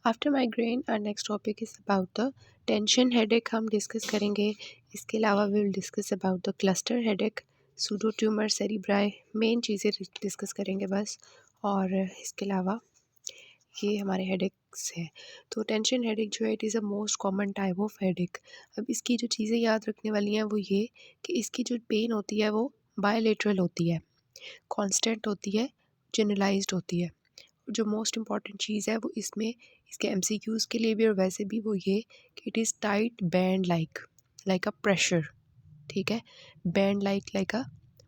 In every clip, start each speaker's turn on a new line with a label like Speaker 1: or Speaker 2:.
Speaker 1: After migraine our next topic is about the tension headache हम discuss करेंगे। इसके अलावा we will discuss about the cluster headache, pseudotumour, cerebri, main चीज़ें डिस्कस करेंगे बस। और इसके अलावा ये हमारे हेडेक्स हैं। तो टेंशन हेडेक जो है it is a most common type of headache. अब इसकी जो चीज़ें याद रखने वाली हैं वो ये कि इसकी जो पेन होती है वो बायलेटरल होती है, कांस्टेंट होती है, जनरलाइज्ड होती है। जो मोस्ट इम्पॉर्टेंट चीज़ है वो इसमें इसके एमसीक्यूज़ के लिए भी और वैसे भी वो ये कि it is tight band like like a pressure. ठीक है, बैंड लाइक अ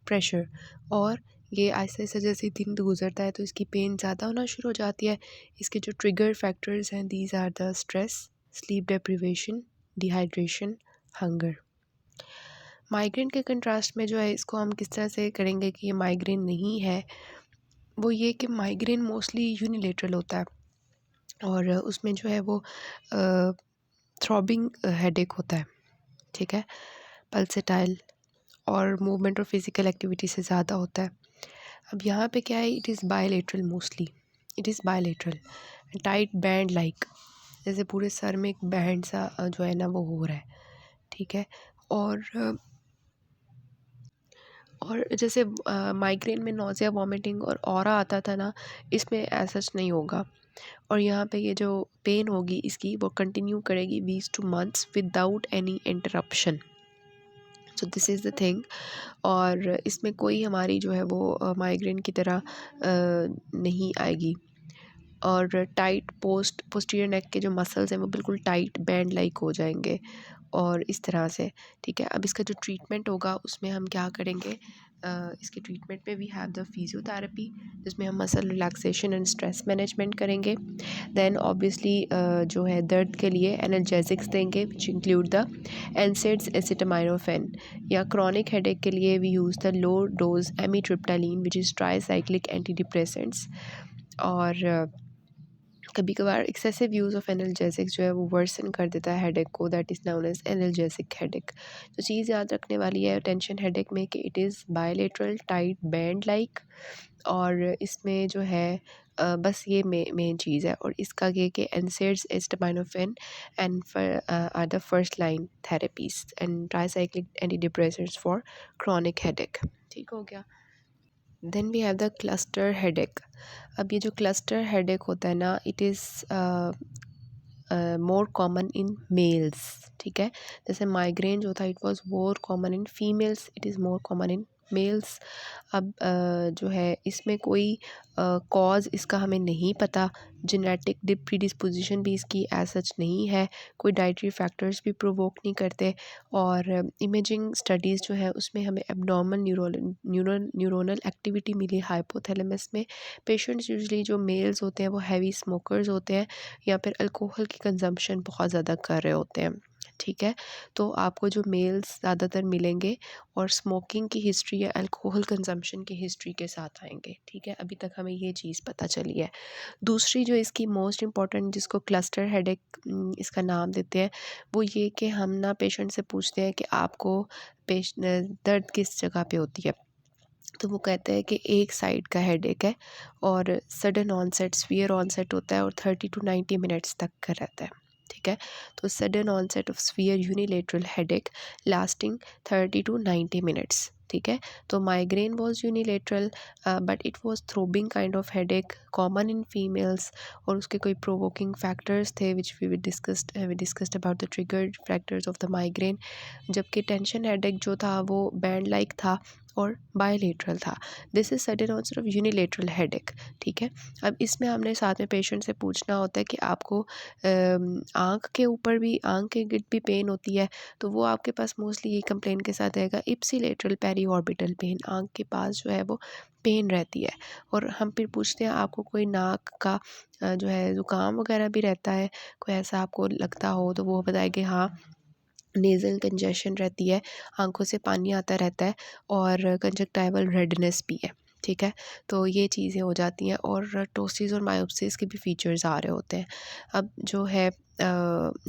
Speaker 1: प्रेशर। और ये ऐसे ऐसे जैसे दिन गुजरता है तो इसकी पेन ज़्यादा होना शुरू हो जाती है। इसके जो ट्रिगर फैक्टर्स हैं these are the stress, sleep deprivation, dehydration, hunger. Migraine के कंट्रास्ट में जो है इसको हम किस तरह से करेंगे कि ये माइग्रेन नहीं है, वो ये कि माइग्रेन मोस्टली यूनिलेटरल होता है और उसमें जो है वो थ्रॉबिंग हेडेक होता है। ठीक है, पल्सेटाइल और मूवमेंट और फिज़िकल एक्टिविटी से ज़्यादा होता है। अब यहाँ पे क्या है, it is bilateral mostly, it is bilateral tight band like, जैसे पूरे सर में एक बैंड सा जो है ना वो हो रहा है। ठीक है, और जैसे माइग्रेन में नोज़िया, वॉमिटिंग और ऑरा आता था ना, इसमें ऐसा नहीं होगा। और यहाँ पे ये जो पेन होगी इसकी वो कंटिन्यू करेगी weeks two months without any interruption. So this is the thing. और इसमें कोई हमारी जो है वो माइग्रेन की तरह नहीं आएगी। और टाइट पोस्टीरियर नेक के जो मसल्स हैं वो बिल्कुल टाइट बैंड लाइक हो जाएंगे और इस तरह से। ठीक है, अब इसका जो ट्रीटमेंट होगा उसमें हम क्या करेंगे, इसके ट्रीटमेंट में वी हैव द फिजियोथेरेपी, जिसमें हम muscle relaxation and stress management करेंगे। देन ऑब्वियसली जो है दर्द के लिए एनाल्जेसिक्स देंगे which include the NSAIDs, acetaminophen. या क्रॉनिक हेडेक के लिए we use the low dose amitriptyline which is tricyclic anti depressants. और कभी कभार एक्सेसिव यूज़ ऑफ एनाल्जेसिक्स जो है वो वर्सन कर देता है हेडेक को, that is known as analgesic headache. तो चीज़ याद रखने वाली है टेंशन हेडेक में कि it is bilateral tight band like. और इसमें जो है बस ये मेन चीज़ है। और इसका ये कि NSAIDs, acetaminophen and are the first line therapies and tricyclic anti depressants for chronic headache. ठीक हो गया। Then we have the cluster headache. अब ये जो क्लस्टर हेडेक होता है ना, it is more common in males. ठीक है, जैसे माइग्रेन जो था it was more common in females, it is more common in males. अब जो है इसमें कोई कॉज इसका हमें नहीं पता, जेनेटिक प्रीडिस्पोजिशन भी इसकी एज सच नहीं है, कोई डाइटरी फैक्टर्स भी प्रोवोक नहीं करते। और इमेजिंग स्टडीज़ जो है उसमें हमें एब्नॉर्मल न्यूरोनल एक्टिविटी मिली हाइपोथैलेमस में। पेशेंट्स यूजुअली जो मेल्स होते हैं वो हैवी स्मोकर्स होते हैं या फिर अल्कोहल की कंजम्पशन बहुत ज़्यादा कर रहे होते हैं। ठीक है, तो आपको जो मेल्स ज़्यादातर मिलेंगे और स्मोकिंग की हिस्ट्री या अल्कोहल कंजम्पशन की हिस्ट्री के साथ आएंगे। ठीक है, अभी तक हमें ये चीज़ पता चली है। दूसरी जो इसकी मोस्ट इम्पॉर्टेंट, जिसको क्लस्टर हेडेक इसका नाम देते हैं, वो ये कि हम ना पेशेंट से पूछते हैं कि आपको दर्द किस जगह पे होती है। तो वो कहते हैं कि एक साइड का हेडेक है और सडन ऑनसेट, स्फीयर ऑनसेट होता है और 30 to 90 मिनट्स तक का रहता है। ठीक है, तो sudden onset of severe unilateral headache lasting 30 to 90 minutes. ठीक है, तो migraine was unilateral but it was throbbing kind of headache, common in females. और उसके कोई प्रोवोकिंग फैक्टर्स थे which we discussed about the triggered factors of the migraine. जबकि tension headache जो था वो बैंड लाइक था और बायलेटरल था। This is sudden onset of unilateral headache. ठीक है, अब इसमें हमने साथ में पेशेंट से पूछना होता है कि आपको आँख के ऊपर भी, आँख के गिर्द भी पेन होती है, तो वो आपके पास मोस्टली ये कंप्लेन के साथ आएगा इप्सिलेटरल पेरी ऑर्बिटल पेन, आँख के पास जो है वो पेन रहती है। और हम फिर पूछते हैं आपको कोई नाक का जो है ज़ुकाम वगैरह भी रहता है, कोई ऐसा आपको लगता हो, तो वो बताएंगे हाँ नेज़ल कंजेशन रहती है, आँखों से पानी आता रहता है और कंजक्टाइवल रेडनेस भी है। ठीक है, तो ये चीज़ें हो जाती हैं और टोसिस और मायोप्सिस के भी फीचर्स आ रहे होते हैं। अब जो है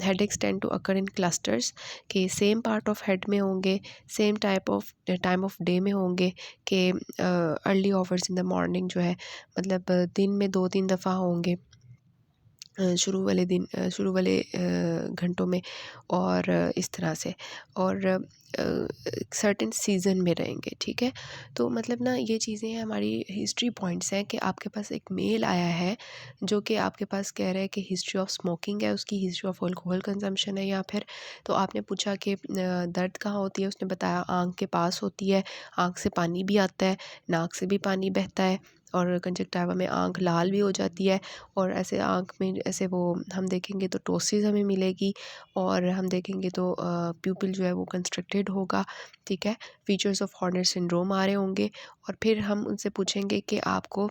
Speaker 1: headaches tend to occur in clusters, के सेम पार्ट ऑफ हेड में होंगे, सेम टाइम ऑफ डे में होंगे, कि early hours in the morning जो है, मतलब दिन में 2-3 दफ़ा होंगे। शुरू वाले घंटों में, और इस तरह से, और सर्टेन सीज़न में रहेंगे, ठीक है। तो मतलब ना ये चीज़ें हमारी हिस्ट्री पॉइंट्स हैं कि आपके पास एक मेल आया है जो कि आपके पास कह रहा है कि हिस्ट्री ऑफ स्मोकिंग है, उसकी हिस्ट्री ऑफ अल्कोहल कंजम्पशन है, या फिर तो आपने पूछा कि दर्द कहाँ होती है, उसने बताया आँख के पास होती है, आँख से पानी भी आता है, नाक से भी पानी बहता है, और कंजक्टिवा में आँख लाल भी हो जाती है, और ऐसे आँख में ऐसे वो हम देखेंगे तो टोसिस हमें मिलेगी, और हम देखेंगे तो प्यूपिल जो है वो कंस्ट्रक्टेड होगा, ठीक है। फीचर्स ऑफ हॉर्नर सिंड्रोम आ रहे होंगे, और फिर हम उनसे पूछेंगे कि आपको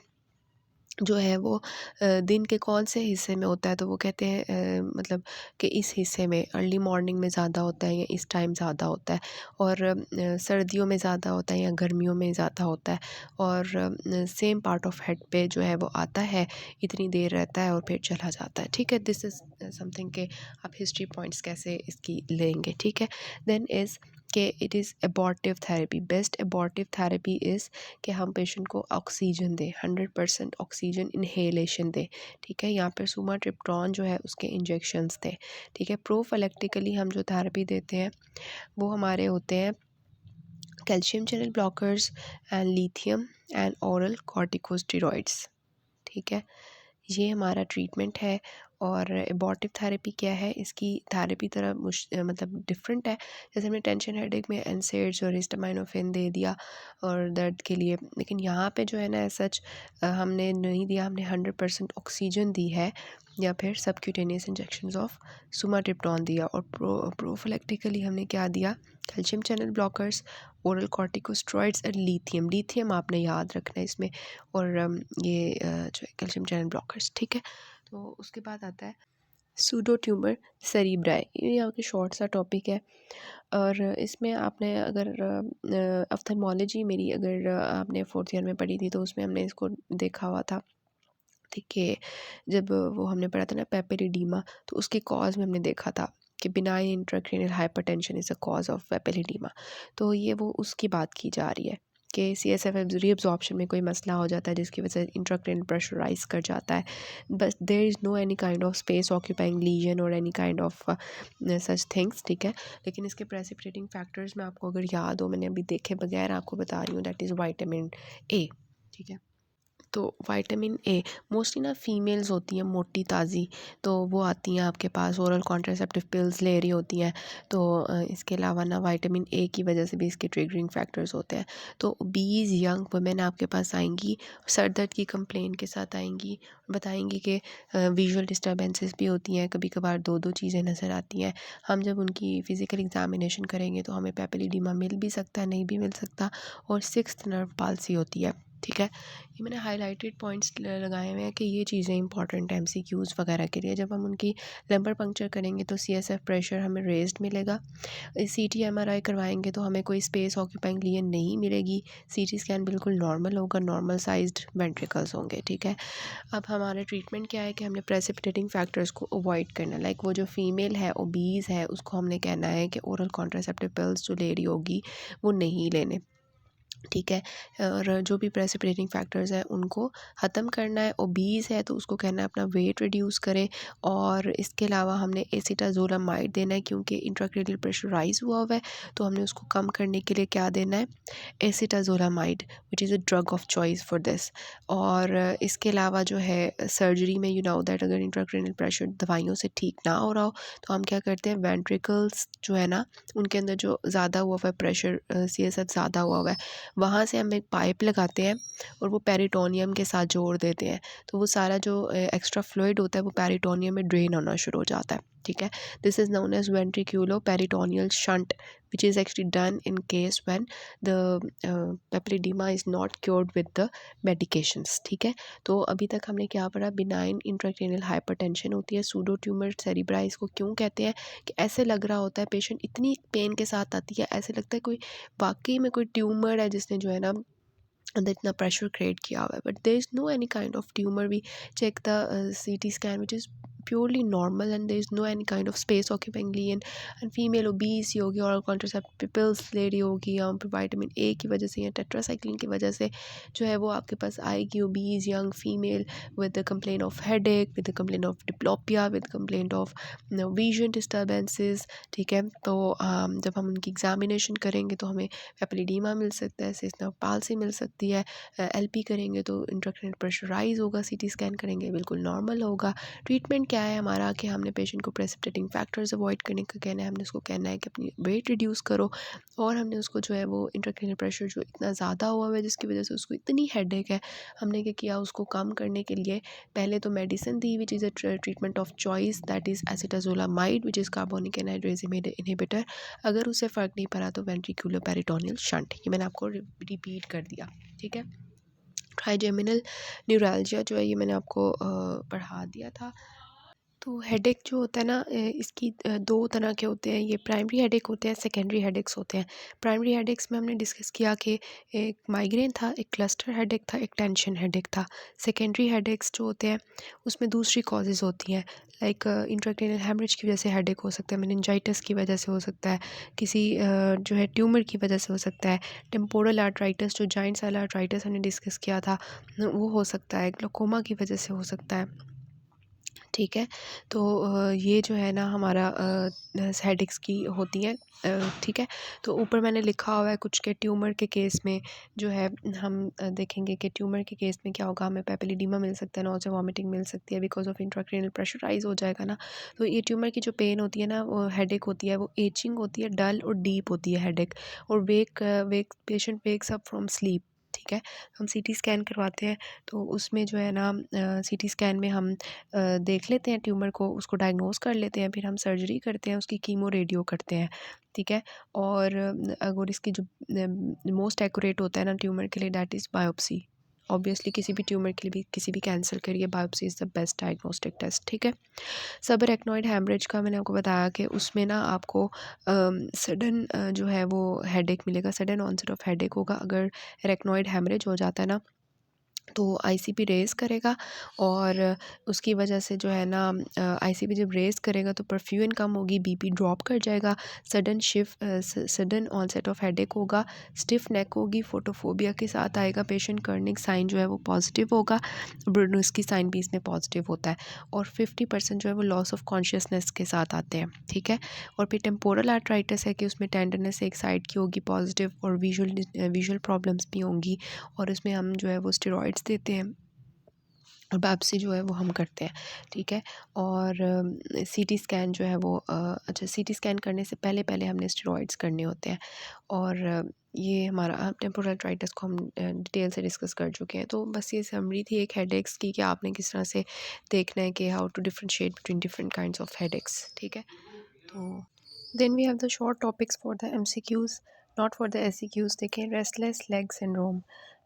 Speaker 1: जो है वो दिन के कौन से हिस्से में होता है, तो वो कहते हैं मतलब कि इस हिस्से में अर्ली मॉर्निंग में ज़्यादा होता है, या इस टाइम ज़्यादा होता है, और सर्दियों में ज़्यादा होता है या गर्मियों में ज़्यादा होता है, और सेम पार्ट ऑफ हेड पे जो है वो आता है, इतनी देर रहता है और फिर चला जाता है, ठीक है। दिस इज़ समथिंग के आप हिस्ट्री पॉइंट्स कैसे इसकी लेंगे, ठीक है। देन इज़ कि it is abortive therapy. Best abortive therapy is कि हम पेशेंट को ऑक्सीजन दें, 100% ऑक्सीजन इन्हेलेशन दें, ठीक है। यहाँ पर सुमाट्रिप्टोन जो है उसके इंजेक्शंस दें, ठीक है। प्रोफिलैक्टिकली हम जो थेरेपी देते हैं वो हमारे होते हैं calcium channel blockers and lithium and oral corticosteroids, ठीक है। ये हमारा ट्रीटमेंट है। और एबॉर्टिव थेरेपी क्या है, इसकी थेरेपी तरह मतलब डिफरेंट है। जैसे हमने टेंशन हेडेक में एनसेड्स और हिस्टामाइनोफेन दे दिया और दर्द के लिए, लेकिन यहाँ पे जो है ना सच हमने नहीं दिया, हमने 100% ऑक्सीजन दी है, या फिर सबक्यूटेनियस इंजेक्शंस ऑफ सुमाट्रिप्टोन दिया, और प्रोफिलैक्टिकली हमने क्या दिया, calcium channel blockers, oral corticosteroids और लिथियम आपने याद रखना है इसमें, और ये जो है कैल्शियम चैनल ब्लॉकर्स, ठीक है। तो उसके बाद आता है सूडो ट्यूमर सेरिब्राई। ये यहाँ की शॉर्ट सा टॉपिक है, और इसमें आपने अगर ऑप्थेल्मोलॉजी मेरी अगर आपने 4th ईयर में पढ़ी थी तो उसमें हमने इसको देखा हुआ था, ठीक है। जब वो हमने पढ़ा था ना पेपिलिडीमा, तो उसके कॉज में हमने देखा था कि benign intracranial hypertension is a cause of papilledema. तो ये वो उसकी बात की जा रही है कि CSF रीअब्जॉर्प्शन में कोई मसला हो जाता है जिसकी वजह से इंट्राक्रैनियल प्रेशर राइज कर जाता है, बस there is no any kind of space occupying lesion और any kind of such things, ठीक है। लेकिन इसके प्रेसिपिटेटिंग फैक्टर्स में आपको अगर याद हो, मैंने अभी देखे बगैर आपको बता रही हूँ, दैट इज़ विटामिन ए, ठीक है। तो विटामिन ए मोस्टली ना फीमेल्स होती हैं मोटी ताज़ी, तो वो आती हैं आपके पास ओरल कॉन्ट्रासेप्टिव पिल्स ले रही होती हैं, तो इसके अलावा ना विटामिन ए की वजह से भी इसके ट्रिगरिंग फैक्टर्स होते हैं। तो 20 यंग वुमेन आपके पास आएंगी, सर दर्द की कंप्लेन के साथ आएंगी, बताएंगी कि विजुअल डिस्टर्बेंसेस भी होती हैं, कभी कभार दो दो चीज़ें नज़र आती हैं। हम जब उनकी फ़िज़िकल एग्जामिनेशन करेंगे तो हमें पेपिलिडीमा मिल भी सकता है, नहीं भी मिल सकता, और 6th नर्व पाल्सी होती है, ठीक है। ये मैंने हाइलाइटेड पॉइंट्स लगाए हुए हैं कि ये चीज़ें इंपॉर्टेंट हैं MCQs वगैरह के लिए। जब हम उनकी लंबर पंक्चर करेंगे तो CSF प्रेशर हमें रेज्ड मिलेगा, CT MRI करवाएंगे तो हमें कोई स्पेस ऑक्यूपाइंग लीजन नहीं मिलेगी, CT स्कैन बिल्कुल नॉर्मल होगा, नॉर्मल साइज्ड वेंट्रिकल्स होंगे, ठीक है। अब हमारा ट्रीटमेंट क्या है कि हमने प्रेसिपिटेटिंग फैक्टर्स को अवॉइड करना है। लाइक वो जो फीमेल है ओबीज है उसको हमने कहना है कि ओरल कॉन्ट्रासेप्टिव पिल्स जो ले रही होगी वो नहीं लेने, ठीक है। और जो भी प्रेसिपिटेटिंग फैक्टर्स हैं उनको ख़त्म करना है। ओबीज़ है तो उसको कहना है अपना वेट रिड्यूस करें, और इसके अलावा हमने एसिटाज़ोलामाइड देना है क्योंकि इंट्राक्रैनियल प्रेशर राइज हुआ है, तो हमने उसको कम करने के लिए क्या देना है, acetazolamide which is a drug of choice for this. और इसके अलावा जो है सर्जरी में यू नो दैट अगर इंट्राक्रैनियल प्रेशर दवाइयों से ठीक ना हो रहा हो तो हम क्या करते हैं, वेंट्रिकल्स जो है ना उनके अंदर जो ज़्यादा हुआ हुआ है प्रेशर, CSF ज़्यादा हुआ हुआ है, वहाँ से हम एक पाइप लगाते हैं और वो पेरिटोनियम के साथ जोड़ देते हैं, तो वो सारा जो एक्स्ट्रा फ्लूइड होता है वो पेरिटोनियम में ड्रेन होना शुरू हो जाता है, ठीक है। This is known as ventriculo peritoneal shunt which is actually done in case when the papilledema is not cured with the medications, ठीक है। तो अभी तक हमने क्या पढ़ा, बिनाइन इंट्राक्रैनियल हाइपरटेंशन होती है, सूडो ट्यूमर सेरिब्राई इसको क्यों कहते हैं, कि ऐसे लग रहा होता है पेशेंट इतनी पेन के साथ आती है, ऐसे लगता है कोई वाकई में कोई ट्यूमर है जिसने जो है ना अंदर इतना प्रेशर क्रिएट किया हुआ है, but there is no any kind of tumour. We check the CT scan which is purely normal and there is no any kind of space occupying lesion, and female obese होगी और contraceptive pills ले रही होगी या फिर vitamin A की वजह से या टेट्रासाइक्लिन की वजह से जो है वो आपके पास आएगी obese young female with the complain of headache, with the complain of diplopia, with complain of vision disturbances. ठीक है, तो जब हम उनकी एग्जामिनेशन करेंगे तो हमें पेपिलिडीमा मिल सकता है, सिस्टम पाल्सी मिल सकती है, एलपी करेंगे तो इंट्राक्रैनियल प्रेशर राइज होगा, सीटी स्कैन करेंगे बिल्कुल नॉर्मल होगा। ट्रीटमेंट क्या है हमारा कि हमने पेशेंट को प्रेसिपिटेटिंग फैक्टर्स अवॉइड करने का कहना है, हमने उसको कहना है कि अपनी वेट रिड्यूस करो, और हमने उसको जो है वो इंट्राक्रैनियल प्रेशर जो इतना ज़्यादा हुआ है जिसकी वजह से उसको इतनी हेडेक है, हमने क्या किया उसको कम करने के लिए पहले तो medicine the which is a treatment of choice that is acetazolamide which is carbonic anhydrase inhibitor. अगर उससे फ़र्क नहीं पड़ा तो वेंट्रिकुलर पेरिटोनियल शंट, ये मैंने आपको रिपीट कर दिया। ठीक है, ट्राइजेमिनल न्यूरैल्जिया जो है ये मैंने आपको पढ़ा दिया था। तो हेडेक जो होता है ना इसकी दो तरह के होते हैं, ये प्राइमरी हेडेक होते हैं, सेकेंडरी हेडेक्स होते हैं। प्राइमरी हेडेक्स में हमने डिस्कस किया कि एक माइग्रेन था, एक क्लस्टर हेडेक था, एक टेंशन हेडेक था। सेकेंडरी हेडेक्स जो होते हैं उसमें दूसरी कॉजेज़ होती हैं, लाइक इंट्राक्रैनियल हैमरेज की वजह से हेडेक हो सकता है, मेनिंजाइटिस की वजह से हो सकता है, किसी जो है ट्यूमर की वजह से हो सकता है, टेम्पोरल आर्ट्राइटिस जो जॉइंट सेल आर्ट्राइटिस हमने डिस्कस किया था वो हो सकता है, ग्लोकोमा की वजह से हो सकता है। ठीक है, तो ये जो है ना हमारा हेडेक्स की होती हैं। ठीक है, तो ऊपर मैंने लिखा हुआ है कुछ के ट्यूमर के केस में जो है हम देखेंगे कि ट्यूमर के केस में क्या होगा, हमें पेपिलिडीमा मिल सकता है, नॉज़िया वॉमिटिंग मिल सकती है बिकॉज ऑफ इंट्राक्रैनियल प्रेशराइज हो जाएगा ना। तो ये ट्यूमर की जो पेन होती है ना वो हेडेक होती है, वो एचिंग होती है, डल और डीप होती है हेडेक, और wake patient wakes up from sleep. ठीक है, हम सीटी स्कैन करवाते हैं तो उसमें जो है ना सीटी स्कैन में हम देख लेते हैं ट्यूमर को, उसको डायग्नोस कर लेते हैं, फिर हम सर्जरी करते हैं, उसकी कीमो रेडियो करते हैं। ठीक है, और अगर इसकी जो मोस्ट एक्यूरेट होता है ना ट्यूमर के लिए दैट इज़ बायोप्सी। ऑब्वियसली किसी भी ट्यूमर के लिए भी, किसी भी कैंसर के लिए biopsy is the best diagnostic test. ठीक है, सबअरेक्नॉइड हैमरेज का मैंने आपको बताया कि उसमें ना आपको सडन जो है वो हेडेक मिलेगा, सडन ऑनसेट ऑफ हेडेक होगा अगर एरेक्नॉइड हैमरेज हो जाता है ना, तो आईसीपी रेज़ करेगा और उसकी वजह से जो है ना आईसीपी जब रेज़ करेगा तो परफ्यूजन कम होगी, बीपी ड्रॉप कर जाएगा, सडन ऑनसेट ऑफ हेडेक होगा, स्टिफ नेक होगी, फोटोफोबिया के साथ आएगा पेशेंट, कर्निक साइन जो है वो पॉजिटिव होगा, ब्रुनोस्की साइन भी इसमें पॉजिटिव होता है, और 50% जो है वो लॉस ऑफ कॉन्शियसनेस के साथ आते हैं। ठीक है, और फिर टेम्पोरल आर्ट्राइटिस है कि उसमें टेंडरनेस एक साइड की होगी पॉजिटिव, और विजुअल प्रॉब्लम्स भी होंगी, और इसमें हम जो है वो स्टेरॉइड्स देते हैं और बायोप्सी जो है वो हम करते हैं। ठीक है, और सीटी स्कैन जो है वो अच्छा सीटी स्कैन करने से पहले पहले हमने स्टेरॉइड्स करने होते हैं, और ये हमारा टेम्पोरल आर्ट्राइटिस को हम डिटेल से डिस्कस कर चुके हैं। तो बस ये समरी थी एक हेडेक्स की कि आपने किस तरह से देखना है कि how to differentiate between different kinds of headaches. ठीक है, तो then we have the short topics for the MCQs, not for the SCQs. देखें, restless leg syndrome.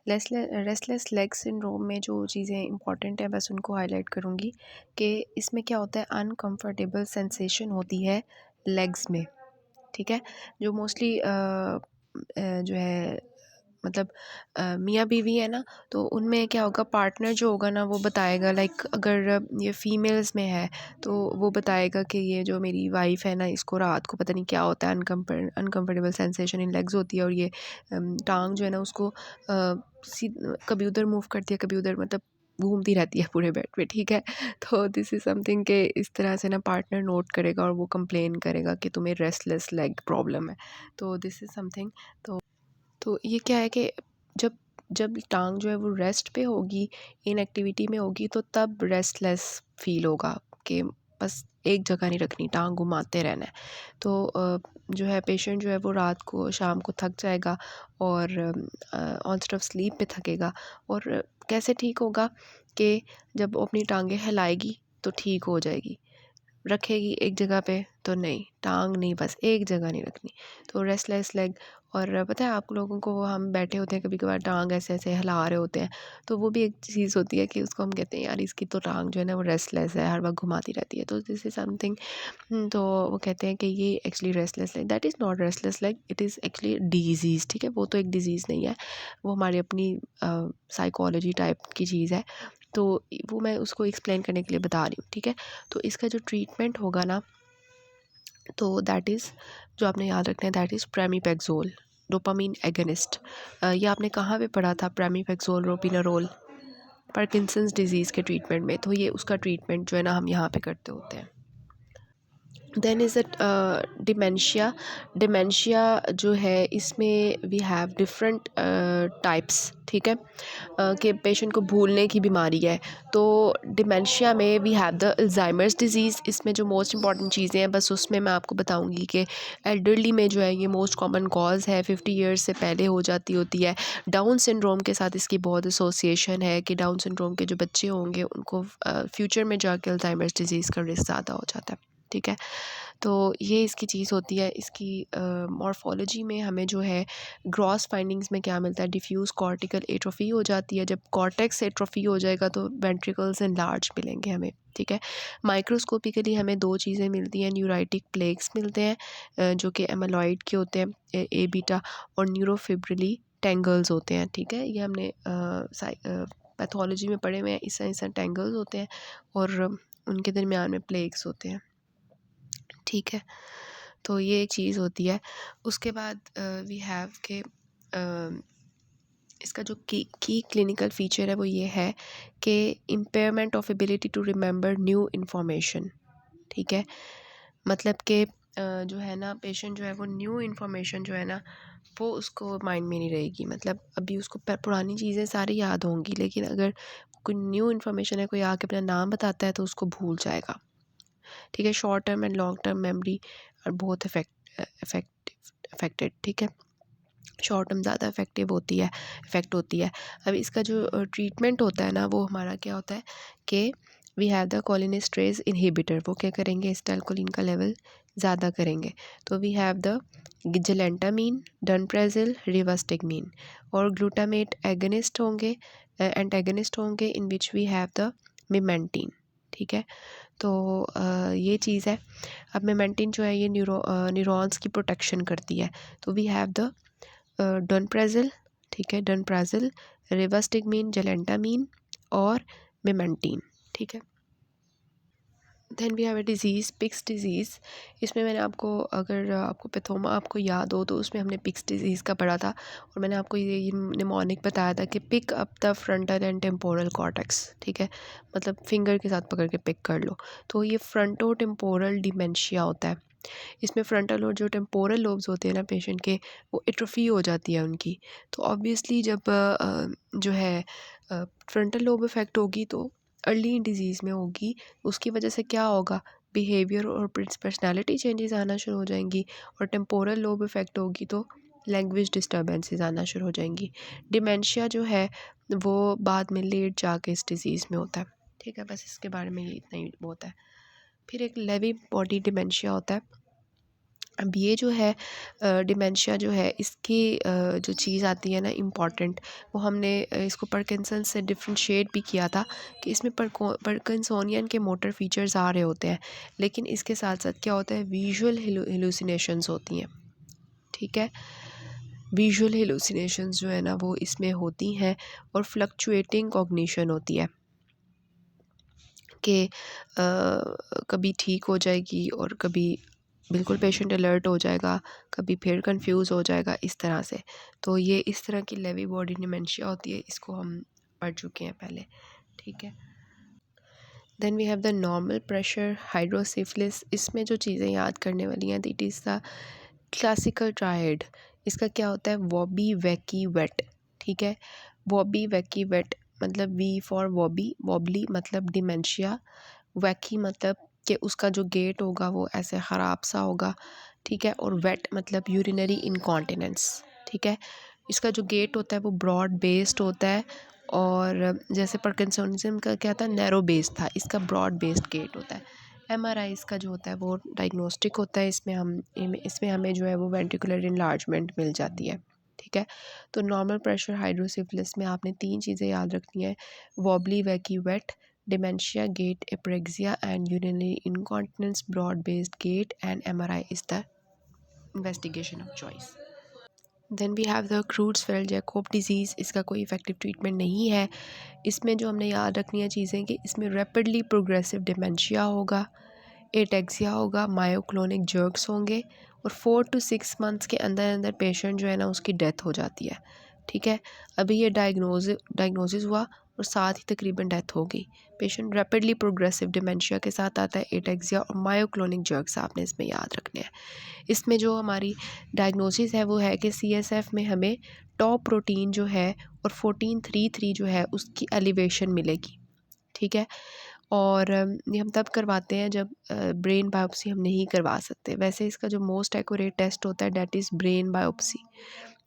Speaker 1: Restless leg syndrome में जो चीज़ें इंपॉर्टेंट है बस उनको हाईलाइट करूँगी कि इसमें क्या होता है, अनकंफर्टेबल सेंसेशन होती है लेग्स में। ठीक है, जो मोस्टली जो है मतलब मियाँ बीवी है ना, तो उनमें क्या होगा, पार्टनर जो होगा ना वो बताएगा, लाइक अगर ये फीमेल्स में है तो वो बताएगा कि ये जो मेरी वाइफ है ना इसको रात को पता नहीं क्या होता है, अनकम्फर्टेबल सेंसेशन इन लेग्स होती है, और ये टांग जो है ना उसको कभी उधर मूव करती है कभी उधर, मतलब घूमती रहती है पूरे बेड पे। ठीक है, तो दिस इज़ समथिंग के इस तरह से ना पार्टनर नोट करेगा और वो कंप्लेन करेगा कि तुम्हें रेस्टलेस लेग प्रॉब्लम है। तो दिस इज़ समथिंग, तो ये क्या है कि जब जब टांग जो है वो रेस्ट पे होगी, इनएक्टिविटी में होगी, तो तब रेस्टलेस फील होगा कि बस एक जगह नहीं रखनी, टांग घुमाते रहना है। तो जो है पेशेंट जो है वो रात को शाम को थक जाएगा और ऑनसेट ऑफ स्लीप पे थकेगा, और कैसे ठीक होगा कि जब वो अपनी टांगें हिलाएगी तो ठीक हो जाएगी, रखेगी एक जगह पे तो नहीं, टांग नहीं, बस एक जगह नहीं रखनी, तो रेस्टलेस लेग। और पता है आप लोगों को, हम बैठे होते हैं कभी कभार टांग ऐसे ऐसे हिला रहे होते हैं, तो वो भी एक चीज़ होती है कि उसको हम कहते हैं यार इसकी तो टांग जो है ना वो रेस्टलेस है, हर वक्त घुमाती रहती है, तो दिस इज़ समथिंग। तो वो कहते हैं कि ये actually restless leg, that is not restless leg, it is actually disease. ठीक है, वो तो एक डिजीज़ नहीं है, वो हमारी अपनी साइकोलॉजी टाइप की चीज़ है। तो वो मैं उसको एक्सप्लेन करने के लिए बता रही हूँ, ठीक है। तो इसका जो ट्रीटमेंट होगा ना, तो दैट इज़, जो आपने याद रखना है, दैट इज़ प्रेमीपेक्सोल डोपामीन एगनिस्ट। ये आपने कहाँ पे पढ़ा था, प्रेमीपेक्सोल रोपिनारोल, पार्किंसंस डिजीज़ के ट्रीटमेंट में। तो ये उसका ट्रीटमेंट जो है ना हम यहाँ पे करते होते हैं। Then is it dementia. Dementia जो है इसमें वी हैव डिफरेंट टाइप्स, ठीक है, कि पेशेंट को भूलने की बीमारी है। तो डिमेंशिया में we have the Alzheimer's disease. इसमें जो मोस्ट इंपॉर्टेंट चीज़ें हैं बस उसमें मैं आपको बताऊंगी कि एल्डरली में जो है ये मोस्ट कॉमन कॉज है, 50 ईयर्स से पहले हो जाती होती है। डाउन सिंड्रोम के साथ इसकी बहुत एसोसिएशन है कि डाउन सिंड्रोम के जो बच्चे होंगे उनको फ्यूचर में जाके अल्जाइमर्स डिजीज़ का रिस्क ज़्यादा हो जाता है, ठीक है। तो ये इसकी चीज़ होती है। इसकी मॉर्फोलॉजी में हमें जो है ग्रॉस फाइंडिंग्स में क्या मिलता है, डिफ्यूज़ कॉर्टिकल एट्रोफी हो जाती है। जब कॉर्टेक्स एट्रोफी हो जाएगा तो वेंट्रिकल्स एनलार्ज मिलेंगे हमें, ठीक है। माइक्रोस्कोपिकली हमें दो चीज़ें मिलती हैं, न्यूराइटिक प्लेक्स मिलते हैं जो कि एमालॉइड के होते हैं, ए बीटा, और न्यूरोफिब्रिली टेंगल्स होते हैं, ठीक है। ये हमने पैथोलॉजी में पढ़े हुए हैं। इस टेंगल्स होते हैं और उनके दरमियान में प्लेक्स होते हैं, ठीक है। तो ये एक चीज़ होती है। उसके बाद वी हैव के इसका जो की क्लिनिकल फ़ीचर है वो ये है कि impairment of ability to remember new information, ठीक है। मतलब कि जो है ना पेशेंट जो है वो न्यू इन्फॉर्मेशन जो है ना वो उसको माइंड में नहीं रहेगी। मतलब अभी उसको पुरानी चीज़ें सारी याद होंगी, लेकिन अगर कोई न्यू इन्फॉर्मेशन है, कोई आके अपना नाम बताता है तो उसको भूल जाएगा, ठीक है। Short term and long term memory और बहुत अफेक्टेड, ठीक है। शॉर्ट टर्म ज़्यादा इफ़ेक्ट होती है। अब इसका जो ट्रीटमेंट होता है ना वो हमारा क्या होता है कि वी हैव द कोलिनेस्टरेज इनहिबिटर। वो क्या करेंगे, एसिटाइलकोलिन का लेवल ज़्यादा करेंगे। तो वी हैव द जिलेंटामीन, डनप्रेजिल, रिवास्टिगमीन, और ग्लूटामेट एंटागनिस्ट होंगे इन विच वी हैव द मिमेंटीन, ठीक है। तो ये चीज़ है। अब मेमेंटिन जो है ये न्यूरॉन्स की प्रोटेक्शन करती है। तो वी हैव द डनप्रेजिल, ठीक है, डनप्रेजिल, रिवास्टिगमीन, जेलेंटामीन और मेमेंटीन, ठीक है। Then we have a disease, Pick's disease. इसमें मैंने आपको, अगर आपको पैथोमा आपको याद हो तो उसमें हमने पिक्स डिज़ीज़ का पढ़ा था, और मैंने आपको ये निमोनिक बताया था कि pick up the frontal and temporal cortex, ठीक है। मतलब फिंगर के साथ पकड़ के पिक कर लो। तो ये फ्रंटो टेम्पोरल डिमेंशिया होता है। इसमें फ्रंटल और जो टेम्पोरल लोब्स होते हैं ना पेशेंट के, वो एट्रोफी हो जाती है उनकी। तो ऑब्वियसली जब जो है फ्रंटल लोब इफ़ेक्ट होगी तो अर्ली डिजीज़ में होगी। उसकी वजह से क्या होगा, बिहेवियर और पर्सनालिटी चेंजेस आना शुरू हो जाएंगी। और टेम्पोरल लोब इफ़ेक्ट होगी तो लैंग्वेज डिस्टर्बेंसेस आना शुरू हो जाएंगी। डिमेंशिया जो है वो बाद में लेट जाके इस डिज़ीज़ में होता है, ठीक है। बस इसके बारे में ये इतना ही बहुत है। फिर एक लेवी बॉडी डिमेंशिया होता है। अब ये जो है डिमेंशिया जो है इसकी जो चीज़ आती है ना इम्पॉर्टेंट, वो हमने इसको पार्किंसंस से डिफरेंशिएट भी किया था कि इसमें पार्किंसोनियन के मोटर फीचर्स आ रहे होते हैं, लेकिन इसके साथ साथ क्या होता है, विजुअल हेलुसिनेशंस होती हैं, ठीक है। विजुअल हेलुसिनेशंस जो है ना वो इसमें होती हैं, और फ्लक्चुएटिंग कॉग्निशन होती है कि कभी ठीक हो जाएगी और कभी बिल्कुल पेशेंट अलर्ट हो जाएगा, कभी फिर कंफ्यूज हो जाएगा, इस तरह से। तो ये इस तरह की लेवी बॉडी डिमेंशिया होती है, इसको हम पढ़ चुके हैं पहले, ठीक है। Then we have the normal pressure hydrocephalus. इसमें जो चीज़ें याद करने वाली हैं, it is the classical triad. इसका क्या होता है, वॉबी वैकी वेट, ठीक है। वॉबी वैकी वेट मतलब वी फॉर वॉबी, वॉबली मतलब डिमेंशिया, वैकी मतलब कि उसका जो गेट होगा वो ऐसे ख़राब सा होगा, ठीक है। और वेट मतलब यूरिनरी इनकॉन्टिनेंस, ठीक है। इसका जो गेट होता है वो ब्रॉड बेस्ड होता है, और जैसे पार्किंसनिज्म का क्या था, नैरो बेस्ड था, इसका ब्रॉड बेस्ड गेट होता है। एमआरआई इसका जो होता है वो डायग्नोस्टिक होता है। इसमें हमें जो है वो वेंट्रिकुलर इनलार्जमेंट मिल जाती है, ठीक है। तो नॉर्मल प्रेशर हाइड्रोसिफिलिस में आपने तीन चीज़ें याद रखनी है, wobbly wacky wet, dementia gait apraxia and urinary incontinence, broad based gait, and MRI is the investigation of choice. Then we have the Creutzfeldt Jakob disease, इसका कोई इफेक्टिव ट्रीटमेंट नहीं है। इसमें जो हमने याद रखनी है चीज़ें कि इसमें रैपिडली प्रोग्रेसिव डिमेंशिया होगा, एटेक्सिया होगा, मायोक्लोनिक जर्क्स होंगे और 4 to 6 मंथ्स के अंदर अंदर पेशेंट जो है ना उसकी डेथ हो जाती है। ठीक है, अभी ये डायग्नोसिस हुआ और साथ ही तकरीबन डेथ हो गई। पेशेंट रैपिडली प्रोग्रेसिव डिमेंशिया के साथ आता है, एटेक्सिया और मायोक्लोनिक जर्क्स आपने इसमें याद रखने हैं। इसमें जो हमारी डायग्नोसिस है वो है कि CSF में हमें टॉप प्रोटीन जो है और 1433 जो है उसकी एलिवेशन मिलेगी। ठीक है, और ये हम तब करवाते हैं जब ब्रेन बायोप्सी हम नहीं करवा सकते। वैसे इसका जो मोस्ट एक्यूरेट टेस्ट होता है डेट इज़ ब्रेन बायोप्सी,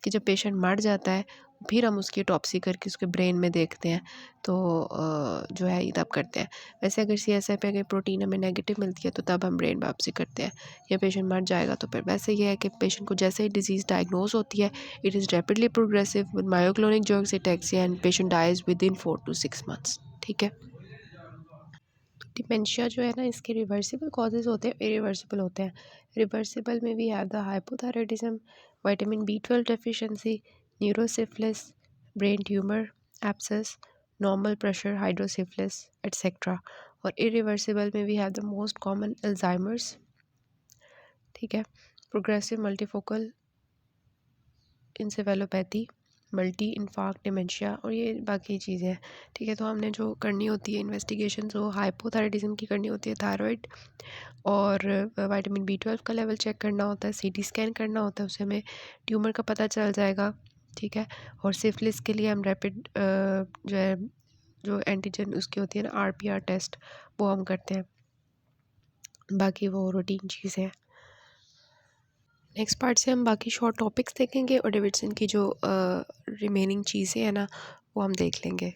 Speaker 1: कि जब पेशेंट मर जाता है फिर हम उसकी ऑटोप्सी करके उसके ब्रेन में देखते हैं, तो जो है ये तब करते हैं। वैसे अगर CSF पे अगर प्रोटीन हमें नेगेटिव मिलती है तो तब हम ब्रेन बायोप्सी करते हैं, या पेशेंट मर जाएगा तो फिर। वैसे ये है कि पेशेंट को जैसे ही डिजीज़ डायग्नोज होती है, it is rapidly progressive with myoclonic jerks, ataxia and patient dies within 4 to 6 months. ठीक है, डिमेंशिया जो है ना इसके रिवर्सिबल कॉजेज़ होते हैं, इरिवर्सिबल होते हैं। रिवर्सिबल में we have the hypothyroidism, vitamin B12 deficiency, neurosyphilis, brain tumour, abscess, normal pressure, hydrocephalus etcetera. और इरिवर्सिबल में we have the most common Alzheimer's, ठीक है, progressive multifocal encephalopathy, multi infarct dementia और ये बाकी चीज़ें हैं। ठीक है, तो हमने जो करनी होती है इन्वेस्टिगेशन वो हाइपोथायराइडिज्म की करनी होती है, थायराइड, और विटामिन B12 का लेवल चेक करना होता है, CT स्कैन करना होता है, उससे हमें ट्यूमर का पता चल जाएगा। ठीक है, और सिफिलिस के लिए हम रैपिड जो है जो एंटीजन उसकी होती है ना RPR टेस्ट, वो हम करते हैं। बाकी वो रूटीन चीज़ें हैं। नेक्स्ट पार्ट से हम बाकी शॉर्ट टॉपिक्स देखेंगे और डेविडसन की जो रिमेनिंग चीज़ें हैं ना वो हम देख लेंगे।